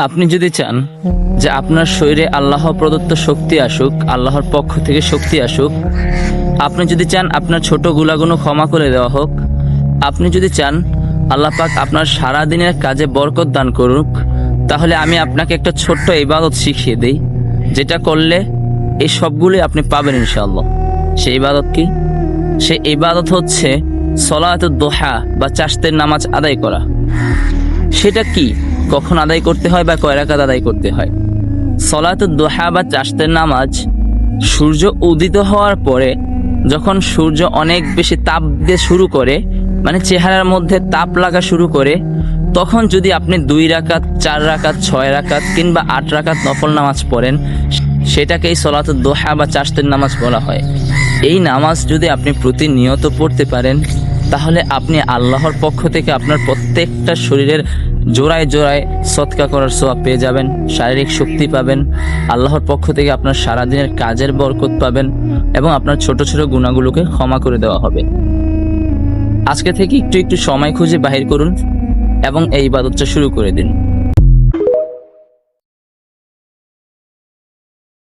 আপনি যদি চান যে আপনার শরীরে আল্লাহ প্রদত্ত শক্তি আসুক, আল্লাহর পক্ষ থেকে শক্তি আসুক, আপনি যদি চান আপনার ছোট গুনাহগুলো ক্ষমা করে দেওয়া হোক, আপনি যদি চান আল্লাহ পাক আপনার সারা দিনের কাজে বরকত দান করুক, তাহলে আমি আপনাকে একটা ছোট্ট ইবাদত শিখিয়ে দেই, যেটা করলে এই সবগুলোই আপনি পাবেন ইনশাআল্লাহ। সেই ইবাদত কি? সেই ইবাদত হচ্ছে সলাতুদ দুহা বা চাশতের নামাজ আদায় করা। সেটা কি, কখন আদায় করতে হয় বা কয় রাকাত আদায় করতে হয়? সলাতুদ দুহা বা চাশতের নামাজ সূর্য উদিত হওয়ার পরে, যখন সূর্য অনেক বেশি তাপ দিতে শুরু করে, মানে চেহারার মধ্যে তাপ লাগা শুরু করে, তখন যদি আপনি 2 রাকাত, 4 রাকাত, 6 রাকাত কিংবা 8 রাকাত নফল নামাজ পড়েন, সেটাকেই সলাতুদ দুহা বা চাশতের নামাজ বলা হয়। এই নামাজ যদি আপনি প্রতিনিয়ত পড়তে পারেন, তাহলে আপনি আল্লাহর পক্ষ থেকে আপনার প্রত্যেকটা শরীরের জোড়ায় জোড়ায় সদকা করার সওয়াব পেয়ে যাবেন, শারীরিক শক্তি পাবেন, আল্লাহর পক্ষ থেকে আপনার সারাদিনের কাজের বরকত পাবেন এবং আপনার ছোট ছোট গুনাহগুলোকে ক্ষমা করে দেওয়া হবে। আজকে থেকে একটু একটু সময় খুঁজে বাহির করুন এবং এই ইবাদতটা শুরু করে দিন।